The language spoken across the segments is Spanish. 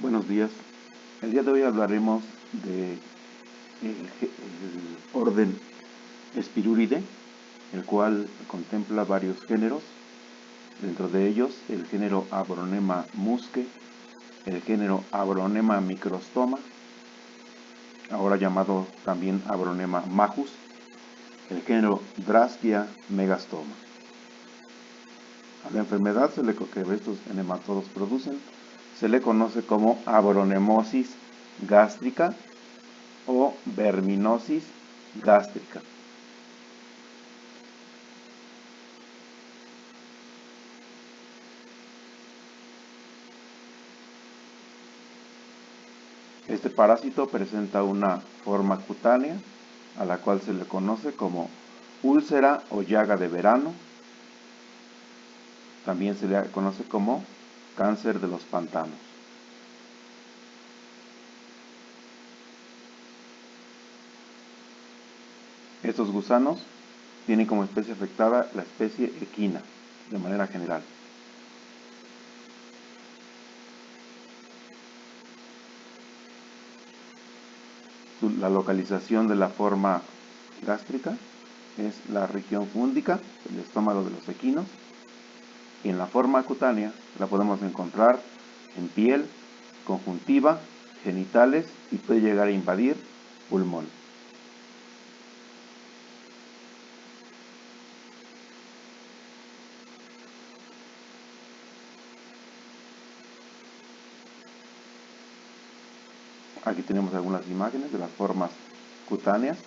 Buenos días. El día de hoy hablaremos de el orden Spiruridae, el cual contempla varios géneros. Dentro de ellos, el género Abronema musque, el género Abronema microstoma, ahora llamado también Abronema majus, el género Draschia megastoma. A la enfermedad que estos nematodos producen se le conoce como abronemosis gástrica o verminosis gástrica. Este parásito presenta una forma cutánea a la cual se le conoce como úlcera o llaga de verano. También se le conoce como cáncer de los pantanos. Estos gusanos tienen como especie afectada la especie equina, de manera general. La localización de la forma gástrica es la región fúndica, el estómago de los equinos, y en la forma cutánea la podemos encontrar en piel, conjuntiva, genitales y puede llegar a invadir pulmón. Aquí tenemos algunas imágenes de las formas cutáneas,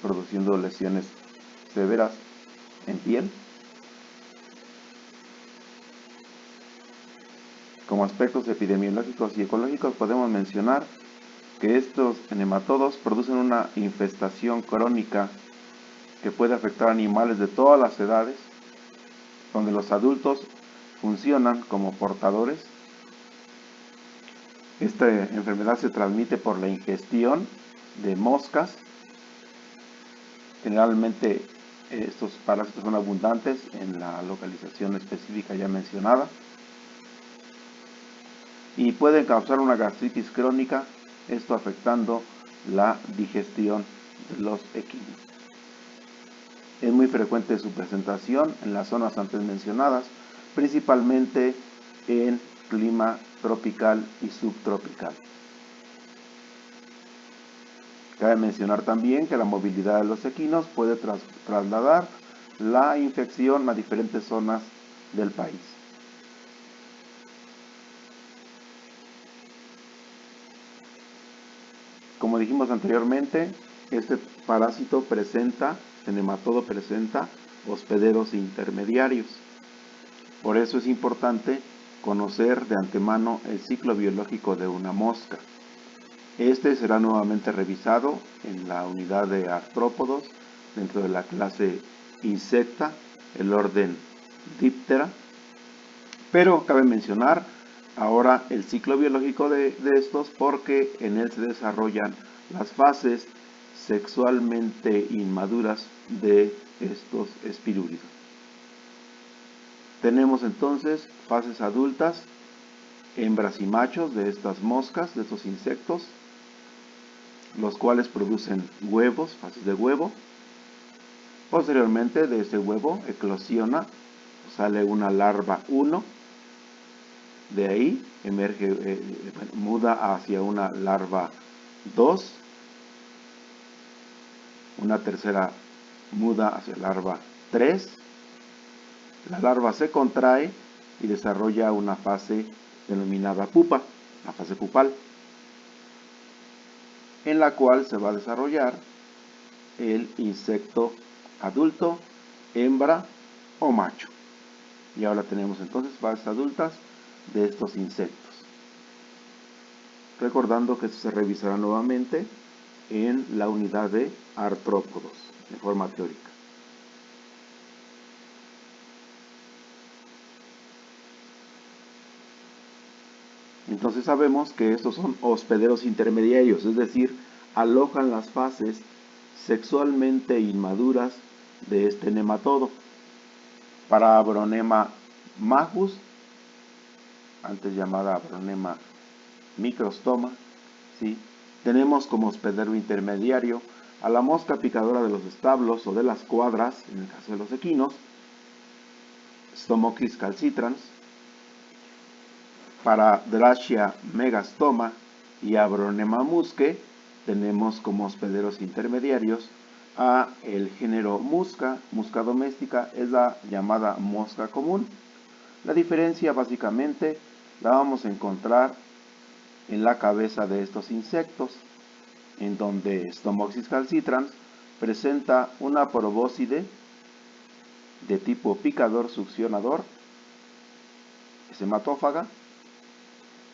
produciendo lesiones severas en piel. Como aspectos epidemiológicos y ecológicos podemos mencionar que estos nematodos producen una infestación crónica que puede afectar a animales de todas las edades, donde los adultos funcionan como portadores. Esta enfermedad se transmite por la ingestión de moscas. Generalmente estos parásitos son abundantes en la localización específica ya mencionada y pueden causar una gastritis crónica, esto afectando la digestión de los equinos. Es muy frecuente su presentación en las zonas antes mencionadas, principalmente en clima tropical y subtropical. Cabe mencionar también que la movilidad de los equinos puede trasladar la infección a diferentes zonas del país. Como dijimos anteriormente, este parásito el nematodo presenta hospederos intermediarios. Por eso es importante conocer de antemano el ciclo biológico de una mosca. Este será nuevamente revisado en la unidad de artrópodos dentro de la clase Insecta, el orden Diptera. Pero cabe mencionar ahora el ciclo biológico de estos porque en él se desarrollan las fases sexualmente inmaduras de estos espirúridos. Tenemos entonces fases adultas, hembras y machos de estas moscas, de estos insectos, los cuales producen huevos, fases de huevo. Posteriormente de ese huevo eclosiona, sale una larva 1, de ahí emerge, muda hacia una larva 2, una tercera muda hacia larva 3, la larva se contrae y desarrolla una fase denominada pupa, la fase pupal, en la cual se va a desarrollar el insecto adulto, hembra o macho. Y ahora tenemos entonces fases adultas de estos insectos. Recordando que esto se revisará nuevamente en la unidad de artrópodos, de forma teórica. Entonces sabemos que estos son hospederos intermediarios, es decir, alojan las fases sexualmente inmaduras de este nematodo. Para Abronema majus antes llamada Abronema microstoma, ¿sí? Tenemos como hospedero intermediario a la mosca picadora de los establos o de las cuadras, en el caso de los equinos, Stomoxys calcitrans. Para Drascia megastoma y Abronema muscae tenemos como hospederos intermediarios a el género Musca. Musca doméstica es la llamada mosca común. La diferencia básicamente la vamos a encontrar en la cabeza de estos insectos, en donde Stomoxys calcitrans presenta una probóscide de tipo picador succionador, es hematófaga,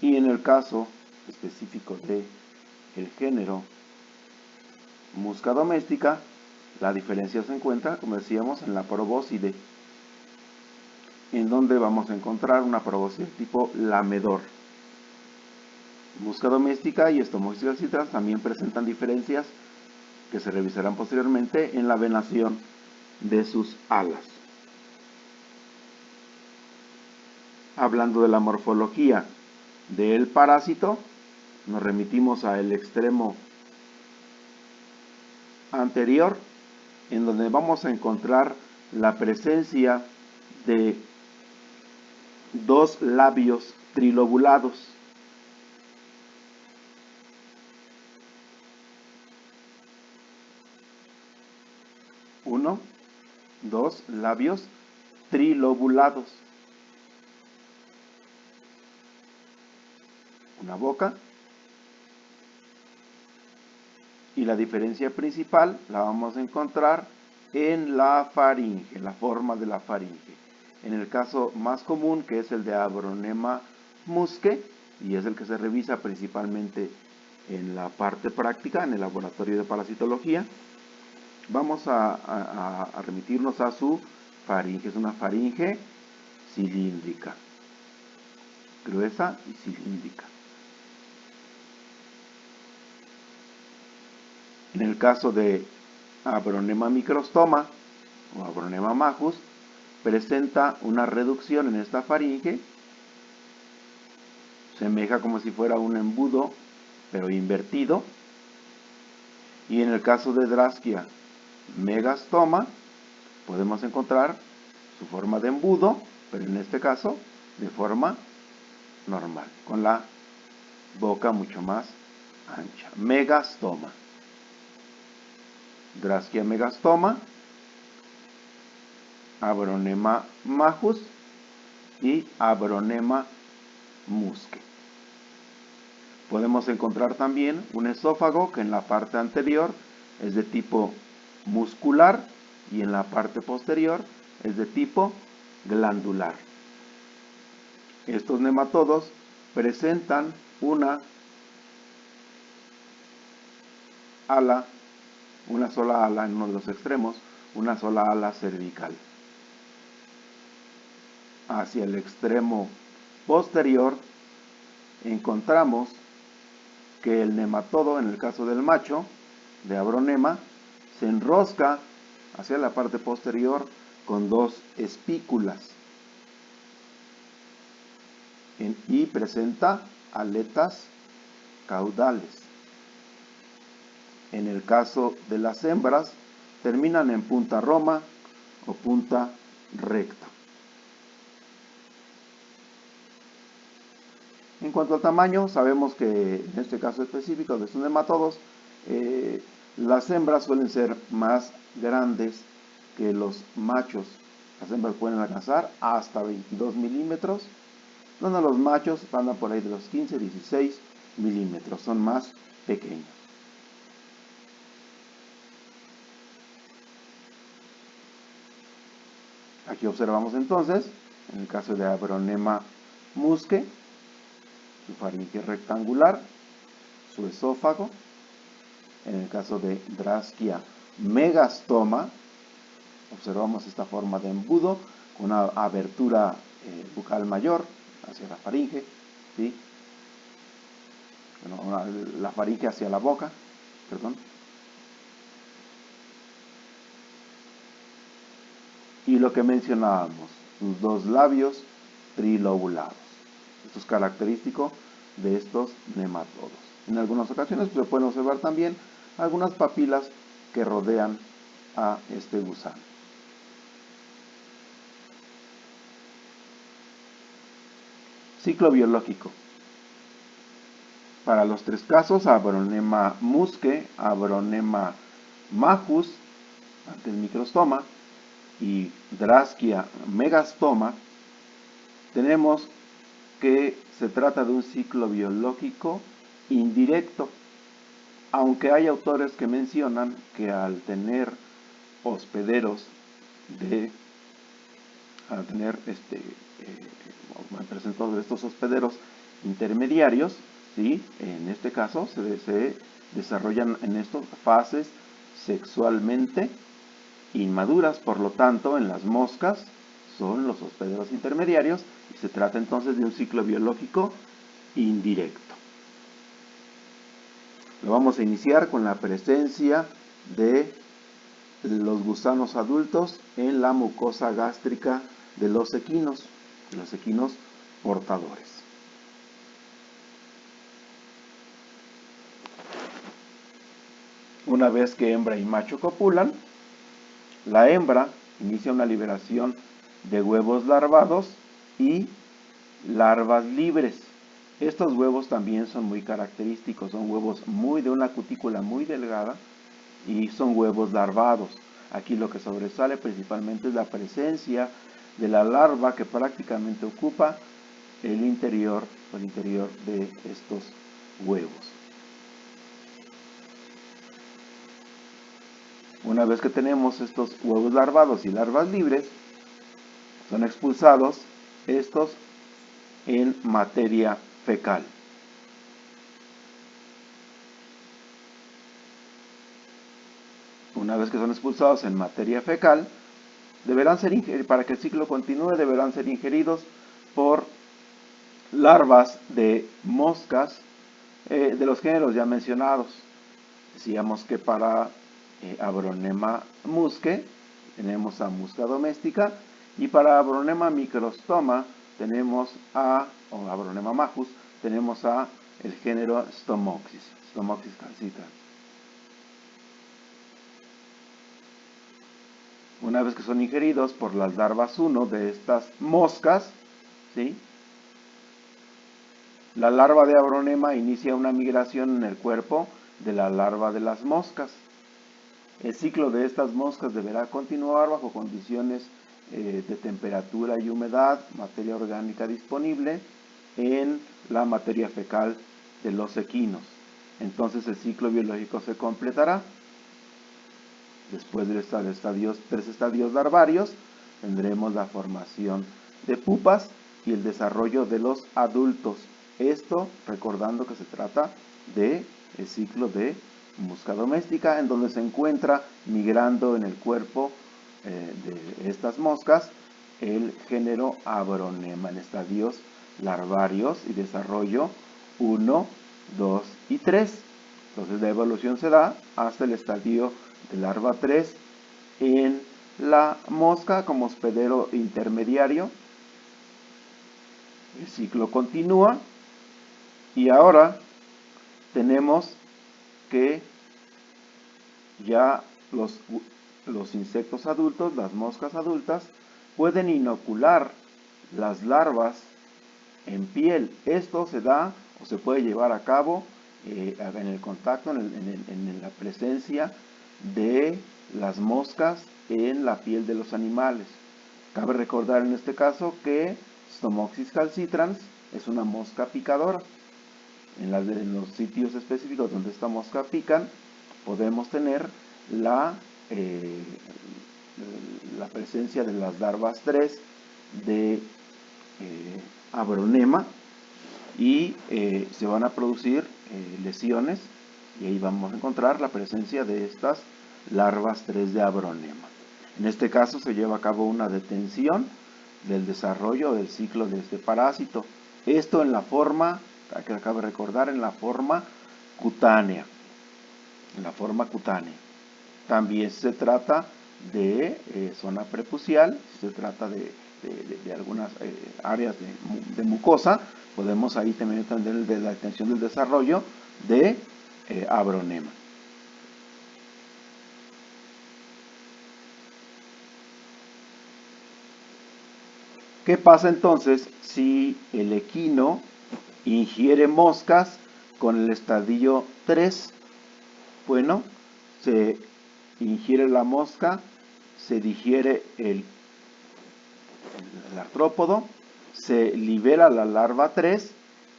y en el caso específico de el género Musca doméstica, la diferencia se encuentra, como decíamos, en la probóscide, en donde vamos a encontrar una probóscide tipo lamedor. Musca doméstica y Stomoxys calcitrans también presentan diferencias que se revisarán posteriormente en la venación de sus alas. Hablando de la morfología del parásito, nos remitimos al extremo anterior, en donde vamos a encontrar la presencia de dos labios trilobulados. Dos labios trilobulados. Una boca. Y la diferencia principal la vamos a encontrar en la faringe, la forma de la faringe. En el caso más común, que es el de Abronema muscae, y es el que se revisa principalmente en la parte práctica, en el laboratorio de parasitología, vamos a remitirnos a su faringe. Es una faringe cilíndrica, gruesa y cilíndrica. En el caso de Abronema microstoma o Abronema majus, presenta una reducción en esta faringe, semeja como si fuera un embudo, pero invertido. Y en el caso de Drascia megastoma, podemos encontrar su forma de embudo, pero en este caso de forma normal, con la boca mucho más ancha. Megastoma. Drascia megastoma, Abronema majus y Abronema muscae. Podemos encontrar también un esófago que en la parte anterior es de tipo muscular y en la parte posterior es de tipo glandular. Estos nematodos presentan una ala, una sola ala en uno de los extremos, una sola ala cervical. Hacia el extremo posterior encontramos que el nematodo, en el caso del macho, de Abronema, se enrosca hacia la parte posterior con dos espículas y presenta aletas caudales. En el caso de las hembras, terminan en punta roma o punta recta. En cuanto al tamaño, sabemos que en este caso específico de estos nematodos, las hembras suelen ser más grandes que los machos. Las hembras pueden alcanzar hasta 22 milímetros, donde los machos van a por ahí de los 15-16 milímetros, son más pequeños. Aquí observamos entonces, en el caso de Abronema muscae, su faringe rectangular, su esófago. En el caso de Drascia megastoma, observamos esta forma de embudo con una abertura bucal mayor hacia la faringe, ¿sí? Bueno, la faringe hacia la boca, perdón. Y lo que mencionábamos, sus dos labios trilobulados. Esto es característico de estos nematodos. En algunas ocasiones se pueden observar también algunas papilas que rodean a este gusano. Ciclo biológico. Para los tres casos, Abronema muscae, Abronema majus, antes microstoma, y Draschia megastoma, tenemos que se trata de un ciclo biológico indirecto, aunque hay autores que mencionan que al tener hospederos al tener todos estos hospederos intermediarios, ¿sí? En este caso se desarrollan en estas fases sexualmente inmaduras, por lo tanto en las moscas son los hospederos intermediarios y se trata entonces de un ciclo biológico indirecto. Lo vamos a iniciar con la presencia de los gusanos adultos en la mucosa gástrica de los equinos portadores. Una vez que hembra y macho copulan, la hembra inicia una liberación de huevos larvados y larvas libres. Estos huevos también son muy característicos, son huevos de una cutícula muy delgada y son huevos larvados. Aquí lo que sobresale principalmente es la presencia de la larva que prácticamente ocupa el interior de estos huevos. Una vez que tenemos estos huevos larvados y larvas libres, son expulsados estos en materia fecal. Una vez que son expulsados en materia fecal, para que el ciclo continúe, deberán ser ingeridos por larvas de moscas de los géneros ya mencionados. Decíamos que para Abronema muscae tenemos a Musca domestica y para Abronema microstoma tenemos o Abronema majus, tenemos a el género Stomoxys calcitrans. Una vez que son ingeridos por las larvas 1 de estas moscas, ¿sí? La larva de Abronema inicia una migración en el cuerpo de la larva de las moscas. El ciclo de estas moscas deberá continuar bajo condiciones de temperatura y humedad, materia orgánica disponible en la materia fecal de los equinos. Entonces el ciclo biológico se completará. Después de tres estadios larvarios, tendremos la formación de pupas y el desarrollo de los adultos. Esto recordando que se trata del ciclo de Musca domestica, en donde se encuentra migrando en el cuerpo de estas moscas el género Abronema en estadios larvarios y desarrollo 1, 2 y 3. Entonces la evolución se da hasta el estadio de larva 3 en la mosca como hospedero intermediario. El ciclo continúa y ahora tenemos que ya los insectos adultos, las moscas adultas, pueden inocular las larvas en piel. Esto se da o se puede llevar a cabo en el contacto, en la presencia de las moscas en la piel de los animales. Cabe recordar en este caso que Stomoxys calcitrans es una mosca picadora. En los sitios específicos donde esta mosca pican, podemos tener la presencia de las larvas 3 de Abronema y se van a producir lesiones y ahí vamos a encontrar la presencia de estas larvas 3 de Abronema. En este caso se lleva a cabo una detención del desarrollo del ciclo de este parásito. Esto en la forma, que acabo de recordar, en la forma cutánea. También se trata de zona prepucial. Si se trata de algunas áreas de mucosa, podemos ahí también entender de la atención del desarrollo de abronema. ¿Qué pasa entonces si el equino ingiere moscas con el estadio 3? Bueno, se ingiere la mosca, se digiere el artrópodo, se libera la larva 3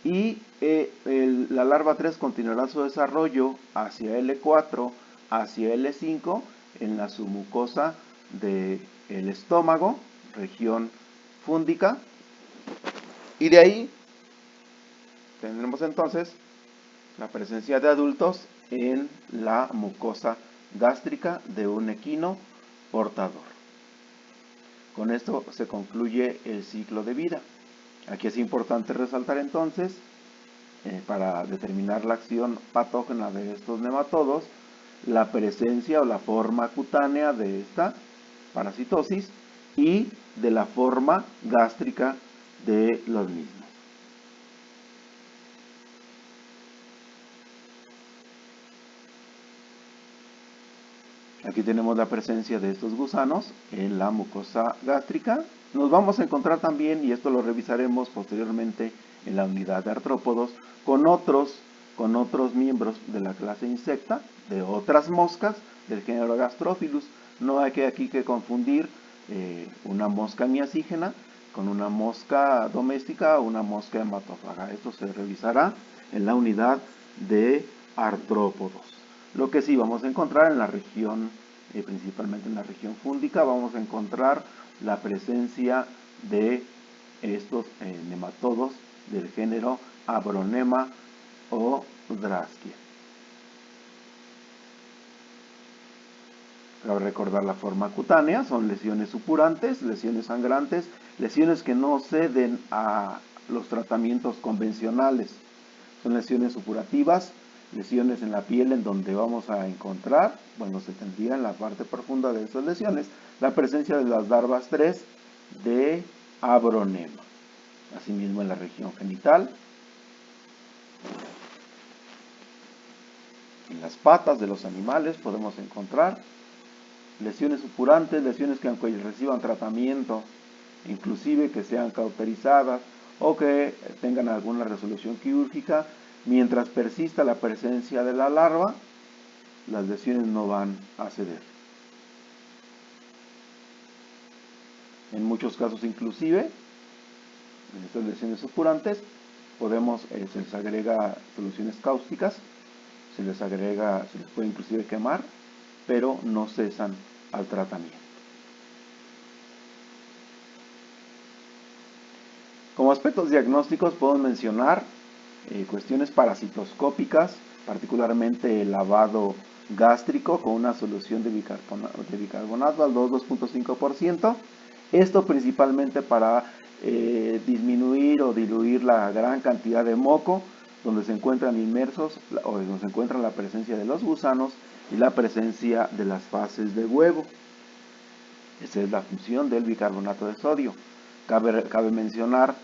y la larva 3 continuará su desarrollo hacia L4, hacia L5 en la submucosa del estómago, región fúndica, y de ahí tendremos entonces la presencia de adultos en la mucosa gástrica de un equino portador. Con esto se concluye el ciclo de vida. Aquí es importante resaltar entonces, para determinar la acción patógena de estos nematodos, la presencia o la forma cutánea de esta parasitosis y de la forma gástrica de los mismos. Aquí tenemos la presencia de estos gusanos en la mucosa gástrica. Nos vamos a encontrar también, y esto lo revisaremos posteriormente en la unidad de artrópodos, con otros miembros de la clase insecta, de otras moscas del género Gastrophilus. No hay aquí que confundir una mosca miacígena con una mosca doméstica o una mosca hematófaga. Esto se revisará en la unidad de artrópodos. Lo que sí vamos a encontrar en la región, principalmente en la región fúndica, vamos a encontrar la presencia de estos nematodos del género Abronema o Draschia. Cabe recordar la forma cutánea, son lesiones supurantes, lesiones sangrantes, lesiones que no ceden a los tratamientos convencionales. Son lesiones supurativas, lesiones en la piel en donde vamos a encontrar, bueno, se tendría en la parte profunda de esas lesiones, la presencia de las larvas 3 de abronema. Asimismo en la región genital, en las patas de los animales podemos encontrar lesiones supurantes, lesiones que aunque reciban tratamiento, inclusive que sean cauterizadas o que tengan alguna resolución quirúrgica, mientras persista la presencia de la larva, las lesiones no van a ceder. En muchos casos inclusive, en estas lesiones supurantes, se les agrega soluciones cáusticas, se les puede inclusive quemar, pero no cesan al tratamiento. Como aspectos diagnósticos podemos mencionar cuestiones parasitoscópicas, particularmente el lavado gástrico con una solución de bicarbonato al 2,5%. Esto principalmente para disminuir o diluir la gran cantidad de moco donde se encuentran inmersos o donde se encuentra la presencia de los gusanos y la presencia de las fases de huevo. Esa es la función del bicarbonato de sodio. Cabe mencionar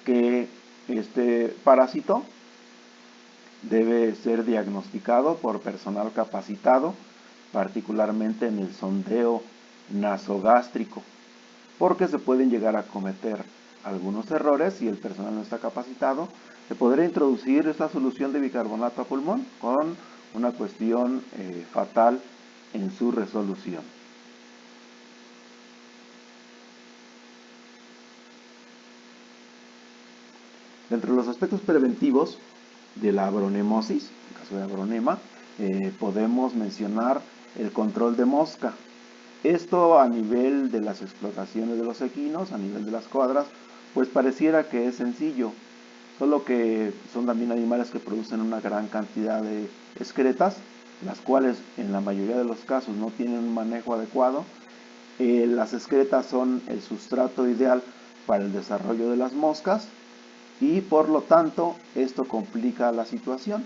que este parásito debe ser diagnosticado por personal capacitado, particularmente en el sondeo nasogástrico, porque se pueden llegar a cometer algunos errores si el personal no está capacitado. Se podría introducir esta solución de bicarbonato a pulmón con una cuestión fatal en su resolución. Dentro de los aspectos preventivos de la abronemosis, en caso de abronema, podemos mencionar el control de mosca. Esto a nivel de las explotaciones de los equinos, a nivel de las cuadras, pues pareciera que es sencillo, solo que son también animales que producen una gran cantidad de excretas, las cuales en la mayoría de los casos no tienen un manejo adecuado. Las excretas son el sustrato ideal para el desarrollo de las moscas y por lo tanto esto complica la situación.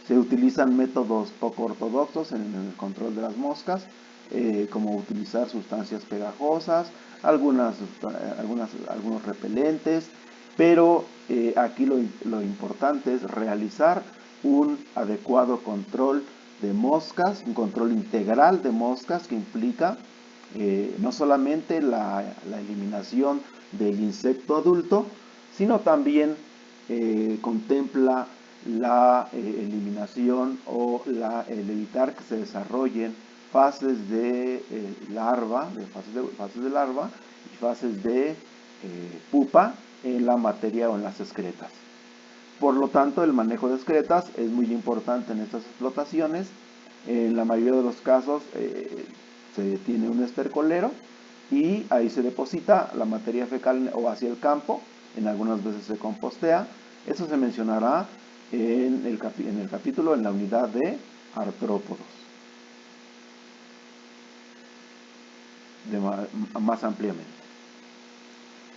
Se utilizan métodos poco ortodoxos en el control de las moscas, como utilizar sustancias pegajosas, algunos repelentes, pero aquí lo importante es realizar un adecuado control de moscas, un control integral de moscas que implica no solamente la eliminación del insecto adulto, sino también contempla la eliminación o el evitar que se desarrollen fases de larva, fases de larva y fases de pupa en la materia o en las excretas. Por lo tanto, el manejo de excretas es muy importante en estas explotaciones. En la mayoría de los casos se tiene un estercolero y ahí se deposita la materia fecal o hacia el campo. En algunas veces se compostea. Eso se mencionará en el capítulo, en la unidad de artrópodos, más ampliamente.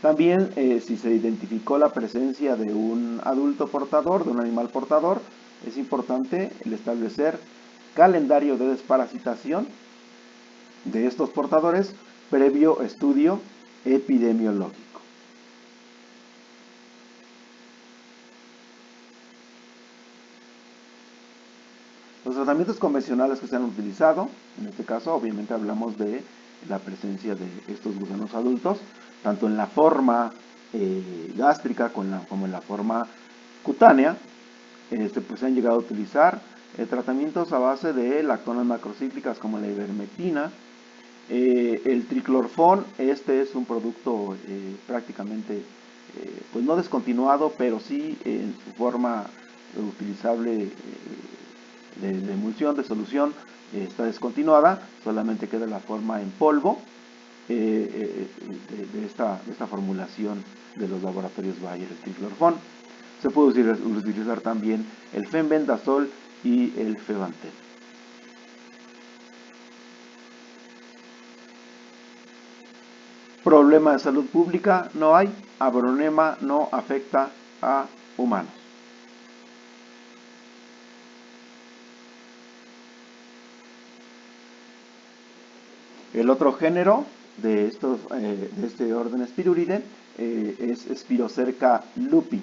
También, si se identificó la presencia de un adulto portador, de un animal portador, es importante el establecer calendario de desparasitación de estos portadores previo estudio epidemiológico. Los tratamientos convencionales que se han utilizado, en este caso obviamente hablamos de la presencia de estos gusanos adultos, tanto en la forma gástrica como en la forma cutánea. Pues se han llegado a utilizar tratamientos a base de lactonas macrocíclicas como la ivermectina, el triclorfón. Este es un producto prácticamente pues no descontinuado, pero sí en su forma utilizable de emulsión, de solución, está descontinuada, solamente queda la forma en polvo de esta formulación de los laboratorios Bayer, el triclorfón. Se puede utilizar también el fenbendazol y el febantel. Problema de salud pública no hay, abronema no afecta a humanos. El otro género de este orden Spiruridae es Spirocerca lupi.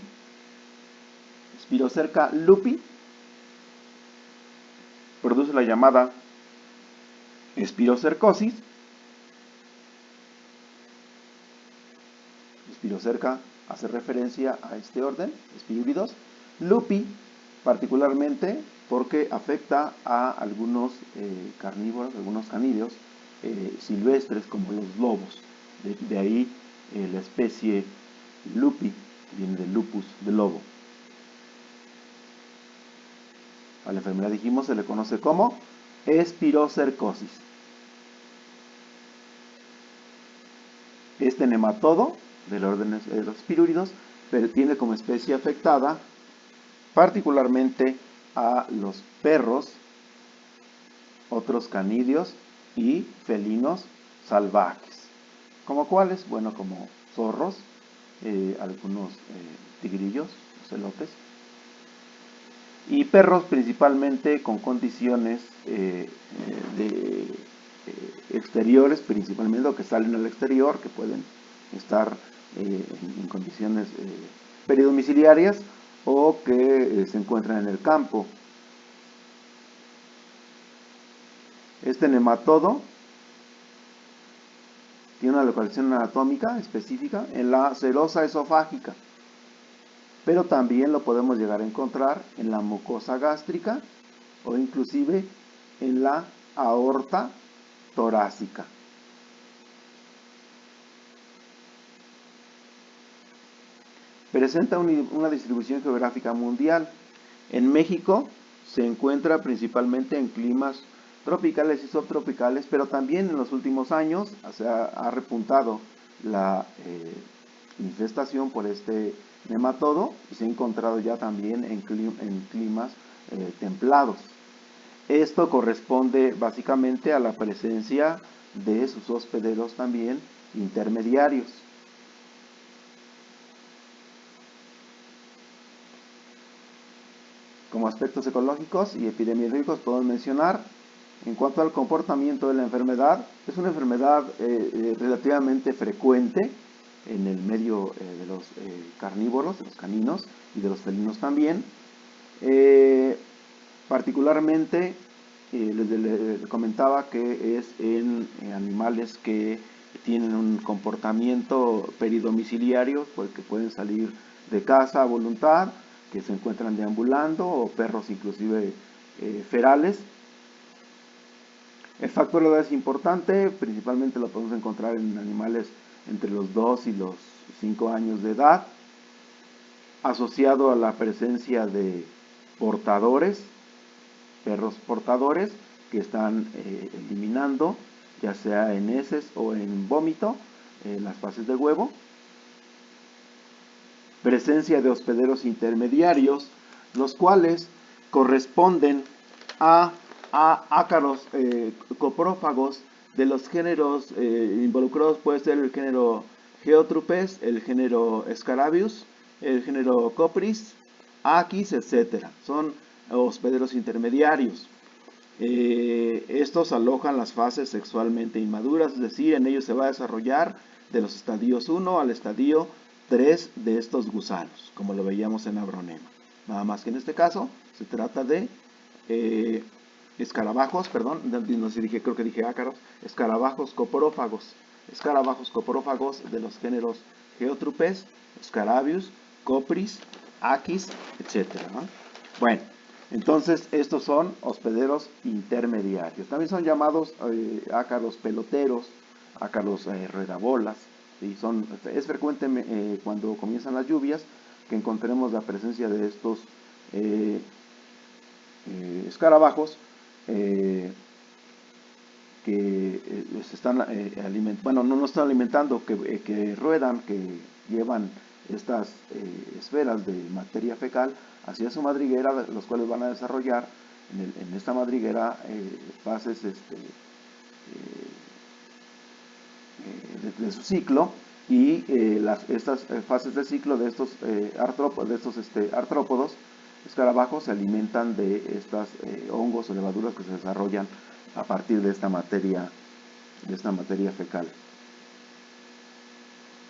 Spirocerca lupi produce la llamada espirocercosis. Spirocerca hace referencia a este orden, Spiruridos. Lupi, particularmente porque afecta a algunos carnívoros, algunos canídeos silvestres como los lobos. De ahí la especie lupi, viene de lupus, de lobo. A la enfermedad, dijimos, se le conoce como espirocercosis. Este nematodo del orden de los spiruridos tiene como especie afectada particularmente a los perros, otros canídeos y felinos salvajes. ¿Como cuáles? Bueno, como zorros, algunos tigrillos, ocelotes, y perros principalmente con condiciones exteriores, principalmente, o que salen al exterior, que pueden estar en condiciones peridomiciliarias o que se encuentran en el campo. Este nematodo tiene una localización anatómica específica en la serosa esofágica, pero también lo podemos llegar a encontrar en la mucosa gástrica o inclusive en la aorta torácica. Presenta una distribución geográfica mundial. En México se encuentra principalmente en climas tropicales y subtropicales, pero también en los últimos años se ha repuntado la infestación por este nematodo y se ha encontrado ya también en climas templados. Esto corresponde básicamente a la presencia de sus hospederos también intermediarios. Como aspectos ecológicos y epidemiológicos podemos mencionar En cuanto al comportamiento de la enfermedad, es una enfermedad relativamente frecuente en el medio de los carnívoros, de los caninos y de los felinos también. Particularmente, les comentaba que es en animales que tienen un comportamiento peridomiciliario, porque pueden salir de casa a voluntad, que se encuentran deambulando, o perros inclusive ferales. El factor de edad es importante, principalmente lo podemos encontrar en animales entre los 2 y los 5 años de edad, asociado a la presencia de portadores, perros portadores, que están eliminando, ya sea en heces o en vómito, las fases de huevo. Presencia de hospederos intermediarios, los cuales corresponden a ácaros coprófagos de los géneros involucrados. Puede ser el género Geotrupes, el género Scarabius, el género Copris, Aquis, etc. Son hospederos intermediarios. Estos alojan las fases sexualmente inmaduras, es decir, en ellos se va a desarrollar de los estadios 1 al estadio 3 de estos gusanos, como lo veíamos en Abronema. Nada más que en este caso se trata de escarabajos, perdón, no sé, creo que dije ácaros, escarabajos coprófagos de los géneros Geotrupes, Scarabius, Copris, Aquis, etc. ¿no? Bueno, entonces estos son hospederos intermediarios. También son llamados ácaros peloteros, ácaros ruedabolas. ¿Sí? Es frecuente cuando comienzan las lluvias que encontremos la presencia de estos escarabajos que se están alimentando, bueno, no están alimentando, que ruedan, que llevan estas esferas de materia fecal hacia su madriguera, los cuales van a desarrollar en esta madriguera fases de su ciclo, y estas fases de ciclo de estos artrópodos, escarabajos, se alimentan de estos hongos o levaduras que se desarrollan a partir de esta materia fecal.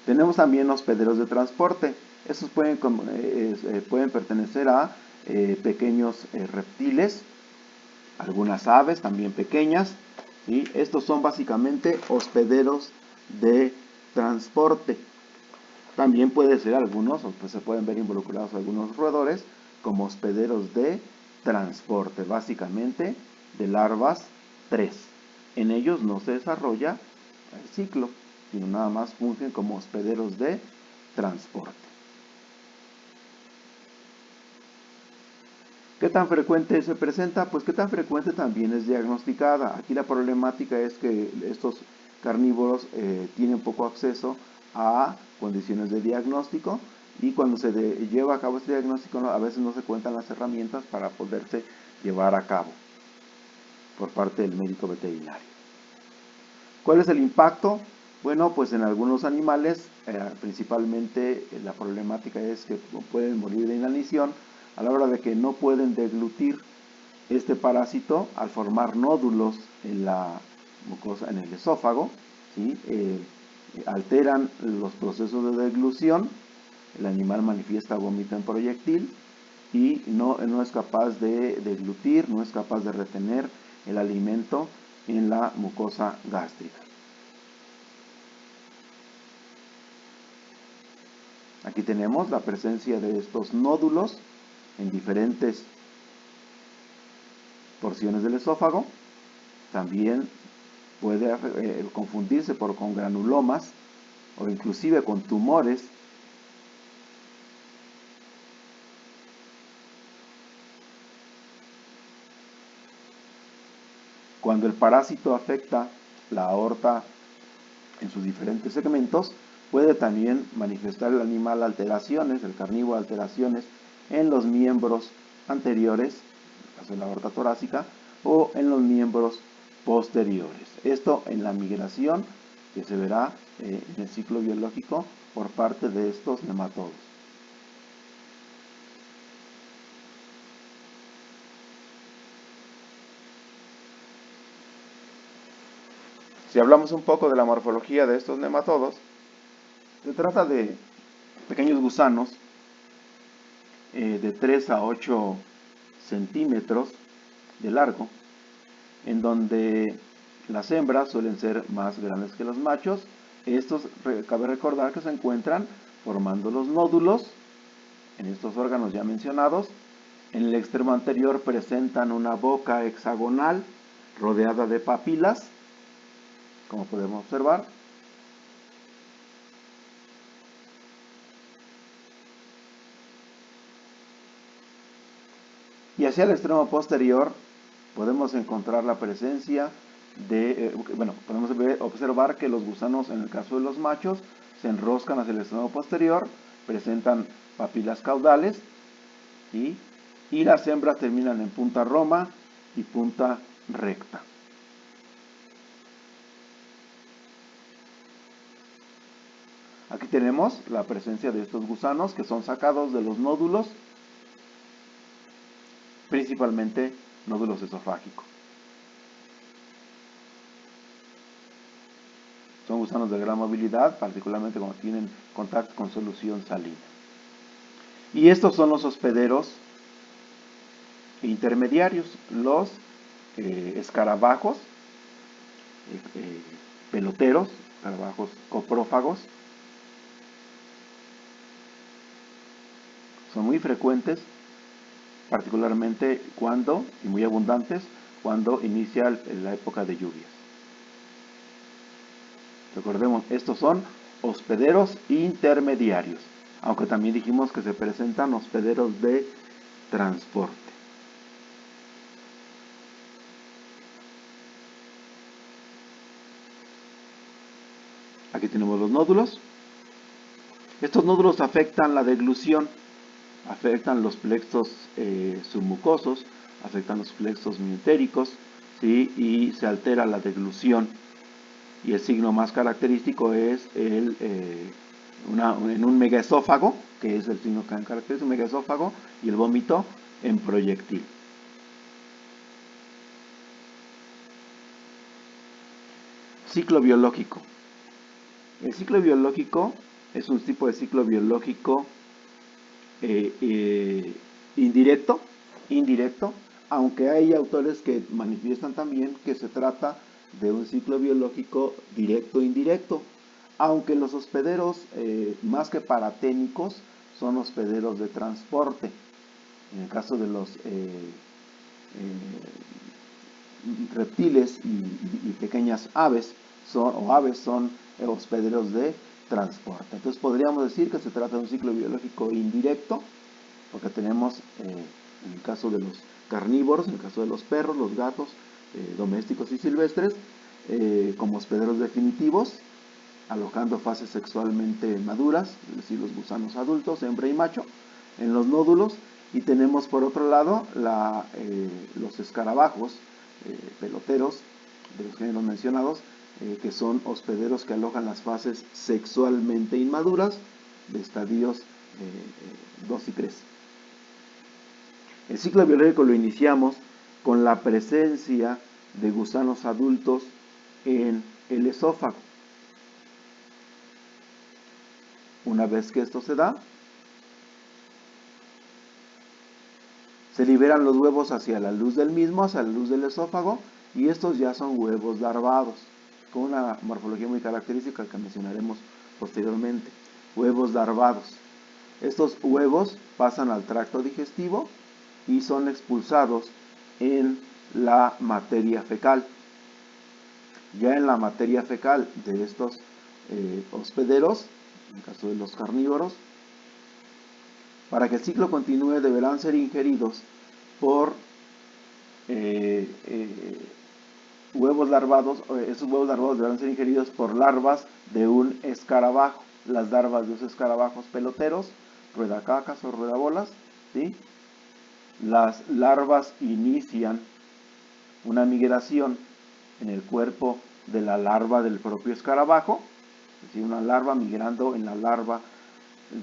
Tenemos también hospederos de transporte. Estos pueden pertenecer a pequeños reptiles, algunas aves también pequeñas, ¿sí? Estos son básicamente hospederos de transporte. También puede ser algunos, pues se pueden ver involucrados algunos roedores como hospederos de transporte, básicamente de larvas 3. En ellos no se desarrolla el ciclo, sino nada más fungen como hospederos de transporte. ¿Qué tan frecuente se presenta? Pues qué tan frecuente también es diagnosticada. Aquí la problemática es que estos carnívoros tienen poco acceso a condiciones de diagnóstico, y cuando se lleva a cabo este diagnóstico a veces no se cuentan las herramientas para poderse llevar a cabo por parte del médico veterinario. ¿Cuál es el impacto? Bueno, pues en algunos animales, principalmente la problemática es que pueden morir de inanición a la hora de que no pueden deglutir este parásito al formar nódulos en la mucosa, en el esófago, ¿sí? Alteran los procesos de deglución, el animal manifiesta vómito en proyectil y no es capaz de deglutir, no es capaz de retener el alimento en la mucosa gástrica. Aquí tenemos la presencia de estos nódulos en diferentes porciones del esófago. También puede confundirse con granulomas o inclusive con tumores. Cuando el parásito afecta la aorta en sus diferentes segmentos, puede también manifestar el animal alteraciones, el carnívoro alteraciones en los miembros anteriores, en el caso de la aorta torácica, o en los miembros posteriores. Esto en la migración que se verá en el ciclo biológico por parte de estos nematodos. Si hablamos un poco de la morfología de estos nematodos, se trata de pequeños gusanos de 3 a 8 centímetros de largo, en donde las hembras suelen ser más grandes que los machos. Estos, cabe recordar que se encuentran formando los nódulos en estos órganos ya mencionados. En el extremo anterior presentan una boca hexagonal rodeada de papilas, como podemos observar. Y hacia el extremo posterior podemos encontrar la presencia de, podemos observar que los gusanos, en el caso de los machos, se enroscan hacia el extremo posterior, presentan papilas caudales y las hembras terminan en punta roma y punta recta. Aquí tenemos la presencia de estos gusanos que son sacados de los nódulos, principalmente nódulos esofágicos. Son gusanos de gran movilidad, particularmente cuando tienen contacto con solución salina. Y estos son los hospederos intermediarios, los escarabajos, peloteros, escarabajos coprófagos. Son muy frecuentes, particularmente y muy abundantes, cuando inicia la época de lluvias. Recordemos, estos son hospederos intermediarios, aunque también dijimos que se presentan hospederos de transporte. Aquí tenemos los nódulos. Estos nódulos afectan la deglución, afectan los plexos submucosos, afectan los plexos miotéricos, ¿sí? Y se altera la deglución. Y el signo más característico es en un megaesófago, que es el signo que caracteriza un megaesófago, y el vómito en proyectil. Ciclo biológico. El ciclo biológico es un tipo de ciclo biológico indirecto, aunque hay autores que manifiestan también que se trata de un ciclo biológico directo-indirecto, aunque los hospederos más que paraténicos son hospederos de transporte. En el caso de los reptiles y pequeñas aves son hospederos de transporte. Entonces podríamos decir que se trata de un ciclo biológico indirecto, porque tenemos en el caso de los carnívoros, en el caso de los perros, los gatos domésticos y silvestres, como hospederos definitivos, alojando fases sexualmente maduras, es decir, los gusanos adultos, hembra y macho, en los nódulos. Y tenemos por otro lado los escarabajos peloteros de los géneros mencionados, que son hospederos que alojan las fases sexualmente inmaduras de estadios 2 y 3. El ciclo biológico lo iniciamos con la presencia de gusanos adultos en el esófago. Una vez que esto se da, se liberan los huevos hacia la luz del mismo, hacia la luz del esófago, y estos ya son huevos larvados, con una morfología muy característica que mencionaremos posteriormente. Huevos larvados. Estos huevos pasan al tracto digestivo y son expulsados en la materia fecal. Ya en la materia fecal de estos hospederos, en el caso de los carnívoros, para que el ciclo continúe deberán ser ingeridos por huevos larvados. Esos huevos larvados deberán ser ingeridos por larvas de un escarabajo. Las larvas de esos escarabajos peloteros, ruedacacas o ruedabolas, ¿sí? Las larvas inician una migración en el cuerpo de la larva del propio escarabajo, es decir, una larva migrando en la larva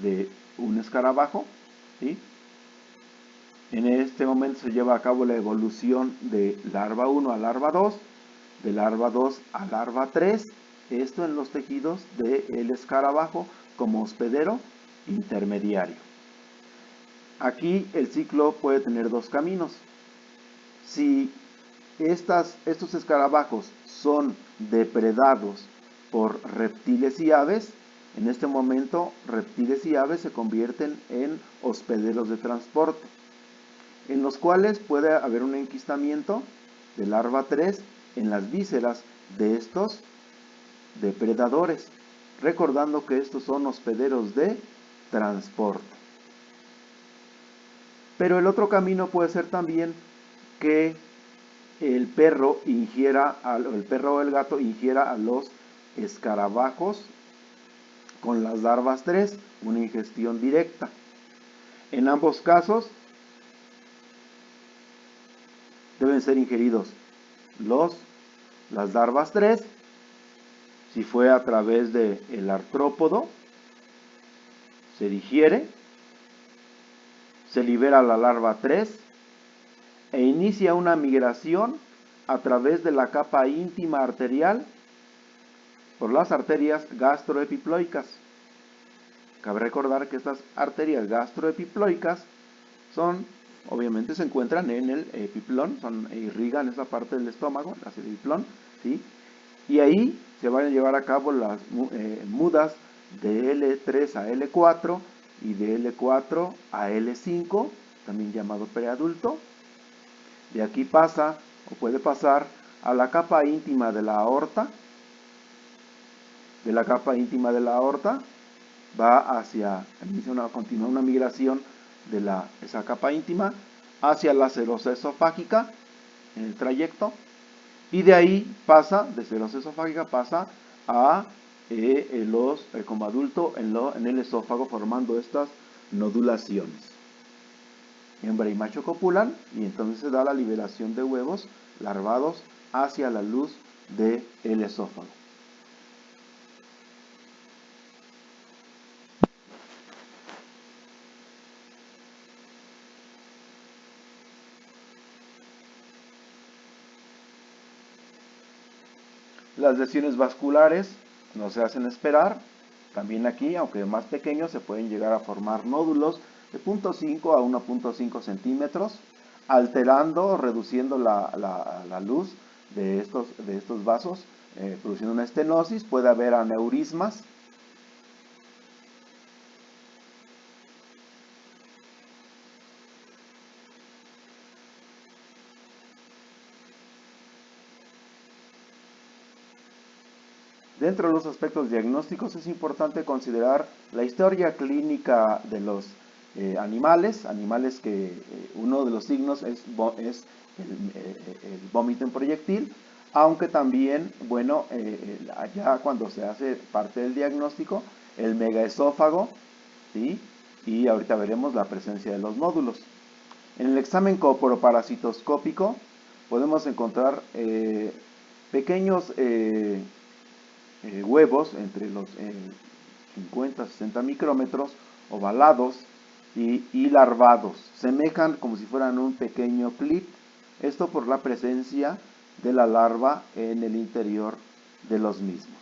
de un escarabajo, ¿sí? En este momento se lleva a cabo la evolución de larva 1 a larva 2, de larva 2 a larva 3, esto en los tejidos del escarabajo como hospedero intermediario. Aquí el ciclo puede tener dos caminos. Si estos escarabajos son depredados por reptiles y aves, en este momento reptiles y aves se convierten en hospederos de transporte, en los cuales puede haber un enquistamiento de larva 3 en las vísceras de estos depredadores, recordando que estos son hospederos de transporte. Pero el otro camino puede ser también que el perro o el gato ingiera a los escarabajos con las larvas 3, una ingestión directa. En ambos casos deben ser ingeridos las larvas 3, si fue a través del artrópodo, se digiere, se libera la larva 3 e inicia una migración a través de la capa íntima arterial por las arterias gastroepiploicas. Cabe recordar que estas arterias gastroepiploicas obviamente se encuentran en el epiplón, irrigan esa parte del estómago, el epiplón, ¿sí? Y ahí se van a llevar a cabo las mudas de L3 a L4 y de L4 a L5, también llamado preadulto. De aquí pasa, o puede pasar, a la capa íntima de la aorta. De la capa íntima de la aorta va continúa una migración de esa capa íntima hacia la serosa esofágica en el trayecto, y de ahí de serosa esofágica pasa a como adulto en el esófago, formando estas nodulaciones. Hembra y macho copulan y entonces se da la liberación de huevos larvados hacia la luz del esófago. Las lesiones vasculares no se hacen esperar. También aquí, aunque más pequeños, se pueden llegar a formar nódulos de 0.5 a 1.5 centímetros, alterando o reduciendo la luz de estos vasos, produciendo una estenosis. Puede haber aneurismas. Dentro de los aspectos diagnósticos es importante considerar la historia clínica de los animales que uno de los signos es el vómito en proyectil, aunque también, bueno, allá cuando se hace parte del diagnóstico, el megaesófago, ¿sí? Y ahorita veremos la presencia de los nódulos. En el examen coproparasitoscópico podemos encontrar pequeños huevos entre los 50 a 60 micrómetros, ovalados y larvados. Semejan como si fueran un pequeño clip. Esto por la presencia de la larva en el interior de los mismos.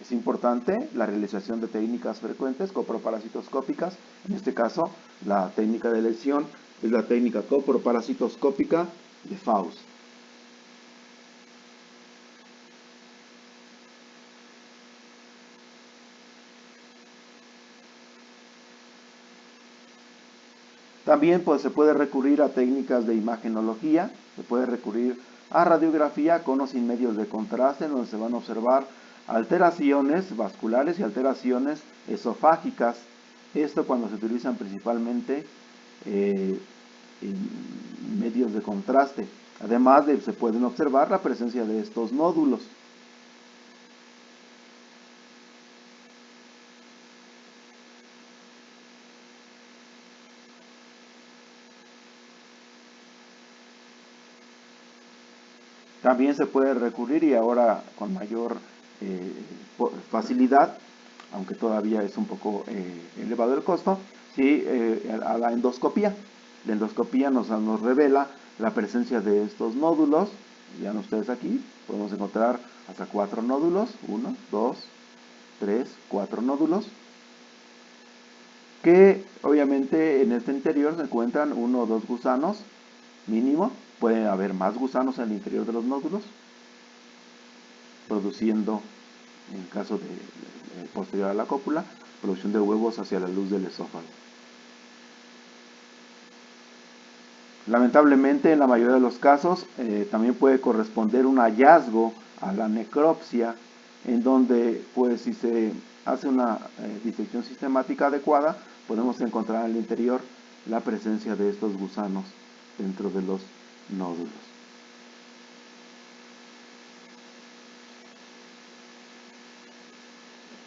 Es importante la realización de técnicas frecuentes coproparasitoscópicas. En este caso, la técnica de elección es la técnica coproparasitoscópica de Faust. También se puede recurrir a técnicas de imagenología, se puede recurrir a radiografía con o sin medios de contraste, donde se van a observar alteraciones vasculares y alteraciones esofágicas. Esto cuando se utilizan principalmente en medios de contraste. Además se pueden observar la presencia de estos nódulos. También se puede recurrir, y ahora con mayor facilidad, aunque todavía es un poco elevado el costo, ¿sí? A la endoscopía. La endoscopía nos revela la presencia de estos nódulos. Vean ustedes aquí, podemos encontrar hasta 4 nódulos, 1, 2, 3, 4 nódulos, que obviamente en este interior se encuentran 1 o 2 gusanos mínimo. Puede haber más gusanos en el interior de los nódulos, produciendo, en caso de posterior a la cópula, producción de huevos hacia la luz del esófago. Lamentablemente, en la mayoría de los casos, también puede corresponder un hallazgo a la necropsia, en donde, pues, si se hace una disección sistemática adecuada, podemos encontrar en el interior la presencia de estos gusanos dentro de los nódulos.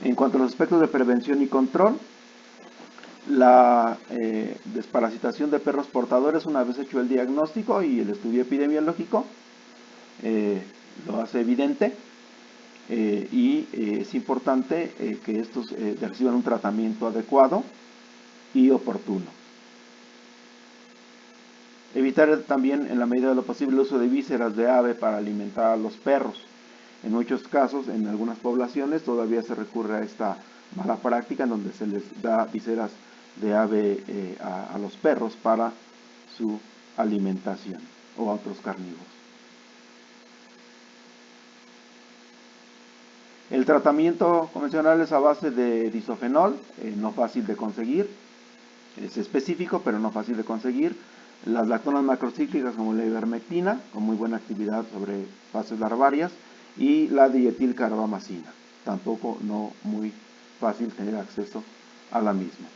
En cuanto a los aspectos de prevención y control, la desparasitación de perros portadores, una vez hecho el diagnóstico y el estudio epidemiológico, lo hace evidente, y es importante que estos reciban un tratamiento adecuado y oportuno. Evitar también, en la medida de lo posible, el uso de vísceras de ave para alimentar a los perros. En muchos casos, en algunas poblaciones, todavía se recurre a esta mala práctica en donde se les da vísceras de ave a los perros para su alimentación o a otros carnívoros. El tratamiento convencional es a base de disofenol, no fácil de conseguir, es específico pero no fácil de conseguir. Las lactonas macrocíclicas como la ivermectina, con muy buena actividad sobre fases larvarias, y la dietilcarbamazina, tampoco no muy fácil tener acceso a la misma.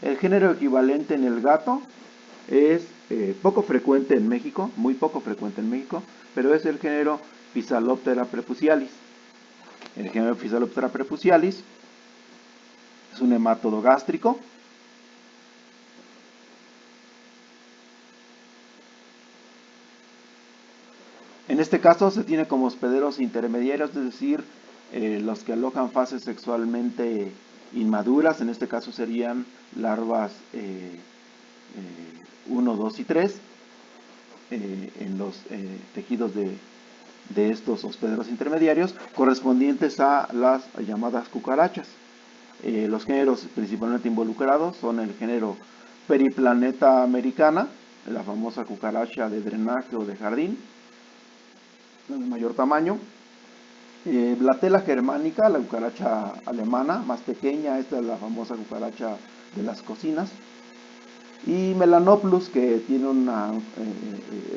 El género equivalente en el gato es poco frecuente en México, muy poco frecuente en México, pero es el género Physaloptera prepucialis. El género Physaloptera prepucialis es un hematodo gástrico. En este caso se tiene como hospederos intermediarios, es decir, los que alojan fases sexualmente inmaduras. En este caso serían larvas 1, 2 y 3 en los tejidos de estos hospederos intermediarios, correspondientes a las llamadas cucarachas. Los géneros principalmente involucrados son el género Periplaneta americana, la famosa cucaracha de drenaje o de jardín, de mayor tamaño. Blatela germánica, la cucaracha alemana, más pequeña, esta es la famosa cucaracha de las cocinas. Y Melanoplus, que tiene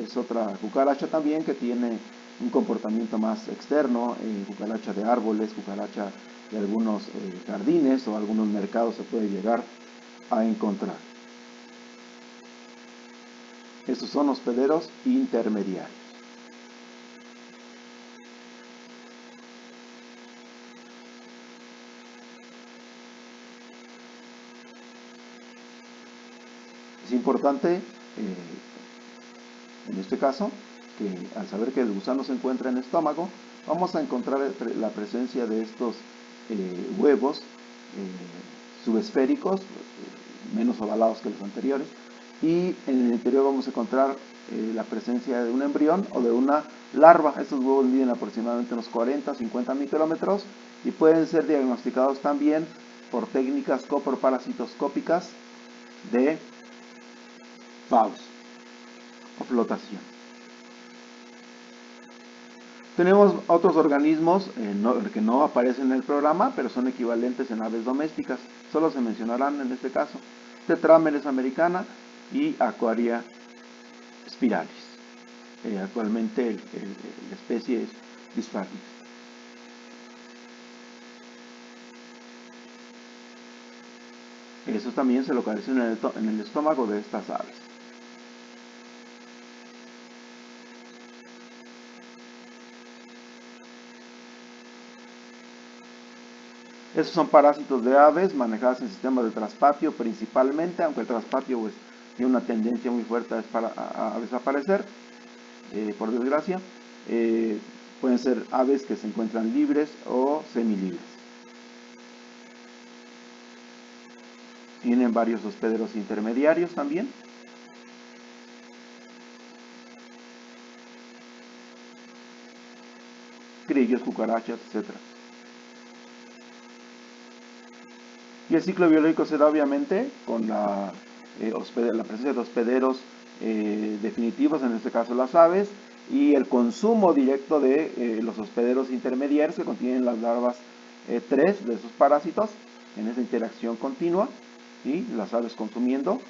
es otra cucaracha también, que tiene un comportamiento más externo, cucaracha de árboles, cucaracha de algunos jardines o algunos mercados se puede llegar a encontrar. Estos son hospederos intermediarios. Es importante, en este caso, que al saber que el gusano se encuentra en el estómago, vamos a encontrar la presencia de estos huevos subesféricos, menos ovalados que los anteriores, y en el interior vamos a encontrar la presencia de un embrión o de una larva. Estos huevos miden aproximadamente unos 40-50 micrómetros y pueden ser diagnosticados también por técnicas coproparasitoscópicas de FAUS o flotación. Tenemos otros organismos que no aparecen en el programa, pero son equivalentes en aves domésticas. Solo se mencionarán en este caso Tetrameres americana y Aquaria spiralis. Actualmente la especie es Bispharnis. Esos también se localizan en el estómago de estas aves. Esos son parásitos de aves manejados en sistemas de traspatio principalmente, aunque el traspatio pues, tiene una tendencia muy fuerte a desaparecer, por desgracia. Pueden ser aves que se encuentran libres o semilibres. Tienen varios hospederos intermediarios también. Grillos, cucarachas, etc. Y el ciclo biológico se da obviamente con la presencia de hospederos definitivos, en este caso las aves, y el consumo directo de los hospederos intermediarios que contienen las larvas 3 de esos parásitos en esa interacción continua, y las aves consumiendo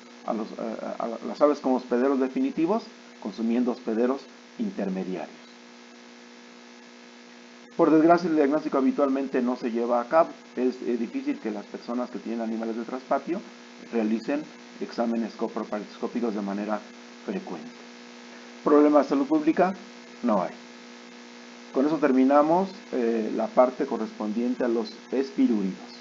las aves como hospederos definitivos, consumiendo hospederos intermediarios. Por desgracia, el diagnóstico habitualmente no se lleva a cabo. Es difícil que las personas que tienen animales de traspatio realicen exámenes coproparascópicos de manera frecuente. ¿Problemas de salud pública? No hay. Con eso terminamos la parte correspondiente a los espirúridos.